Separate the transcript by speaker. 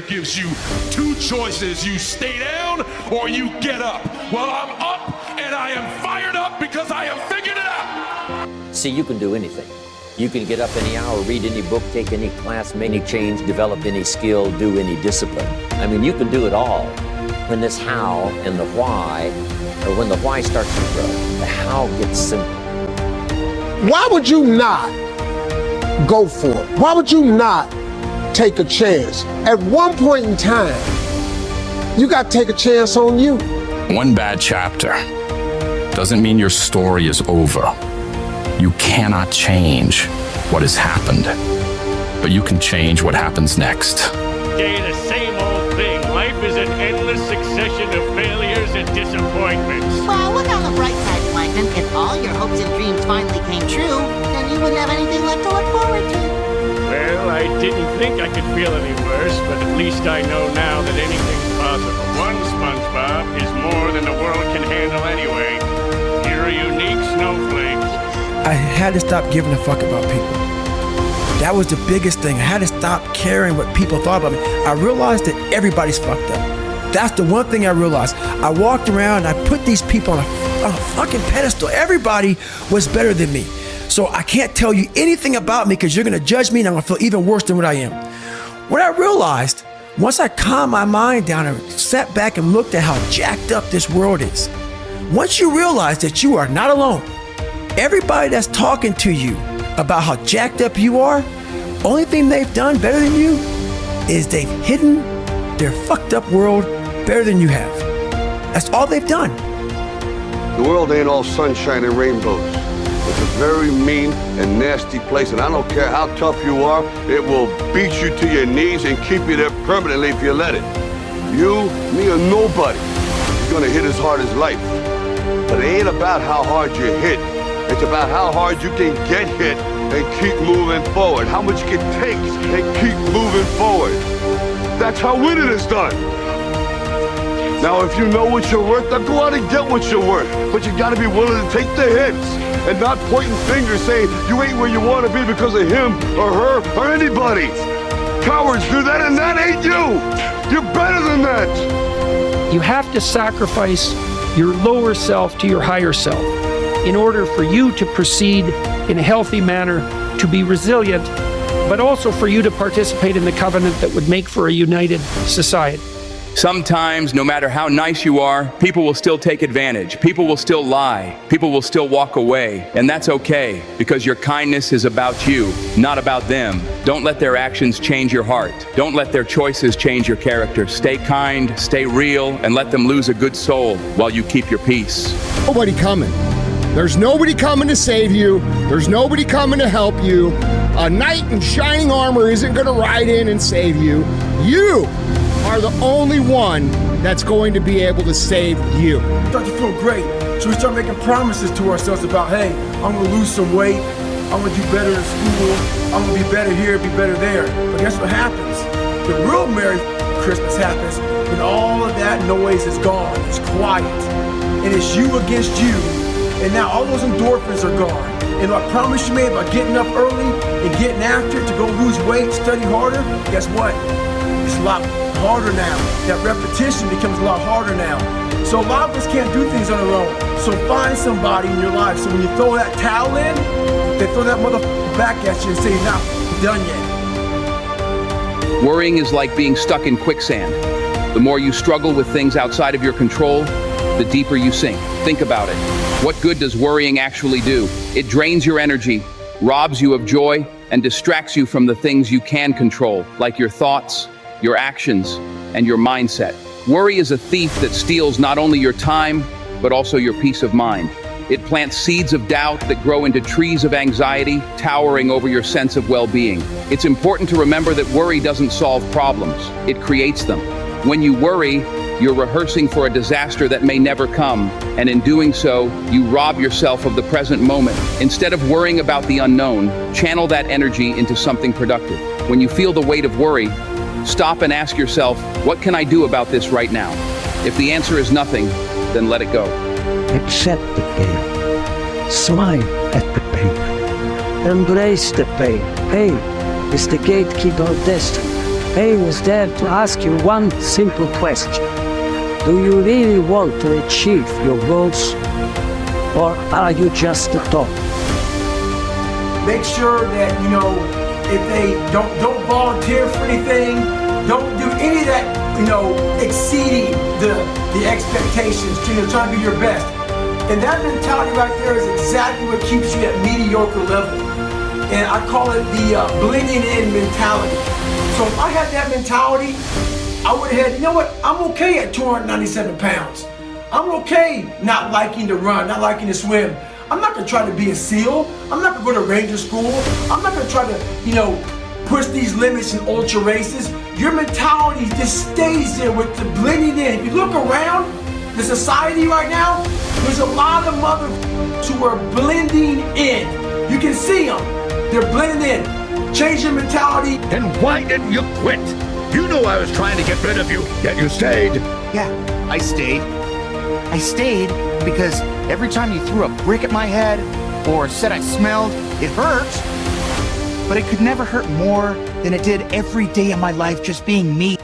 Speaker 1: gives you two choices. You stay down or you get up. Well, I'm up and I am fired up because I have figured it out.
Speaker 2: See, you can do anything. You can get up any hour, read any book, take any class, make any change, develop any skill, do any discipline. I mean, you can do it all. When this how and the why, or when the why starts to grow, the how gets simple.
Speaker 3: Why would you not go for it? Why would you not take a chance? At one point in time, you got to take a chance on you.
Speaker 4: One bad chapter doesn't mean your story is over. You cannot change what has happened, but you can change what happens next.
Speaker 5: Okay, the same old thing. Life is an endless succession of failures and disappointments.
Speaker 6: Well, look on the bright side, Plankton. If all your hopes and dreams finally came true, then you wouldn't have anything left to look forward to.
Speaker 5: Well, I didn't think I could feel any worse, but at least I know now that anything's possible. One SpongeBob is more than the world can handle anyway. You're a unique snowflake.
Speaker 7: I had to stop giving a fuck about people. That was the biggest thing. I had to stop caring what people thought about me. I realized that everybody's fucked up. That's the one thing I realized. I walked around and I put these people on a fucking pedestal. Everybody was better than me. So I can't tell you anything about me because you're gonna judge me and I'm gonna feel even worse than what I am. What I realized, once I calmed my mind down and sat back and looked at how jacked up this world is, once you realize that you are not alone, everybody that's talking to you about how jacked up you are, only thing they've done better than you is they've hidden their fucked up world better than you have. That's all they've done.
Speaker 8: The world ain't all sunshine and rainbows. It's a very mean and nasty place, and I don't care how tough you are, it will beat you to your knees and keep you there permanently if you let it. You, me, or nobody is gonna hit as hard as life. But it ain't about how hard you hit. It's about how hard you can get hit and keep moving forward. How much you can take and keep moving forward. That's how winning is done. Now, if you know what you're worth, then go out and get what you're worth. But you gotta be willing to take the hits and not pointing fingers saying you ain't where you want to be because of him or her or anybody. Cowards do that, and that ain't you. You're better than that.
Speaker 9: You have to sacrifice your lower self to your higher self in order for you to proceed in a healthy manner, to be resilient, but also for you to participate in the covenant that would make for a united society.
Speaker 10: Sometimes, no matter how nice you are, people will still take advantage. People will still lie. People will still walk away. And that's okay, because your kindness is about you, not about them. Don't let their actions change your heart. Don't let their choices change your character. Stay kind, stay real, and let them lose a good soul while you keep your peace.
Speaker 11: Nobody coming. There's nobody coming to save you. There's nobody coming to help you. A knight in shining armor isn't going to ride in and save you. You are the only one that's going to be able to save you.
Speaker 7: Start to feel great. So we start making promises to ourselves about, hey, I'm gonna lose some weight, I'm gonna do better in school, I'm gonna be better here, be better there. But guess what happens? The real Merry Christmas happens when all of that noise is gone, it's quiet, and it's you against you, and now all those endorphins are gone. And I promise you made about getting up early and getting after it to go lose weight, study harder, guess what? It's a lot harder now. That repetition becomes a lot harder now. So a lot of us can't do things on our own. So find somebody in your life. So when you throw that towel in, they throw that motherfucker back at you and say, you're not done yet.
Speaker 10: Worrying is like being stuck in quicksand. The more you struggle with things outside of your control, the deeper you sink. Think about it. What good does worrying actually do? It drains your energy, robs you of joy, and distracts you from the things you can control, like your thoughts, your actions, and your mindset. Worry is a thief that steals not only your time, but also your peace of mind. It plants seeds of doubt that grow into trees of anxiety, towering over your sense of well-being. It's important to remember that worry doesn't solve problems, it creates them. When you worry, you're rehearsing for a disaster that may never come, and in doing so, you rob yourself of the present moment. Instead of worrying about the unknown, channel that energy into something productive. When you feel the weight of worry, stop and ask yourself, what can I do about this right now? If the answer is nothing, then let it go.
Speaker 12: Accept the pain. Smile at the pain. Embrace the pain. Pain is the gatekeeper of destiny. I was there to ask you one simple question. Do you really want to achieve your goals, or are you just a thought?
Speaker 7: Make sure that, if they don't volunteer for anything, don't do any of that, exceeding the expectations, trying to be your best. And that mentality right there is exactly what keeps you at mediocre level. And I call it the blending in mentality. So if I had that mentality, I would have had, you know what, I'm okay at 297 pounds. I'm okay not liking to run, not liking to swim. I'm not gonna try to be a SEAL. I'm not gonna go to Ranger school. I'm not gonna try to, push these limits in ultra races. Your mentality just stays there with the blending in. If you look around the society right now, there's a lot of motherfuckers who are blending in. You can see them. They're blending in. Change your mentality.
Speaker 13: And why didn't you quit? You knew I was trying to get rid of you, yet you stayed.
Speaker 14: Yeah, I stayed. I stayed because every time you threw a brick at my head or said I smelled, it hurt. But it could never hurt more than it did every day of my life just being me.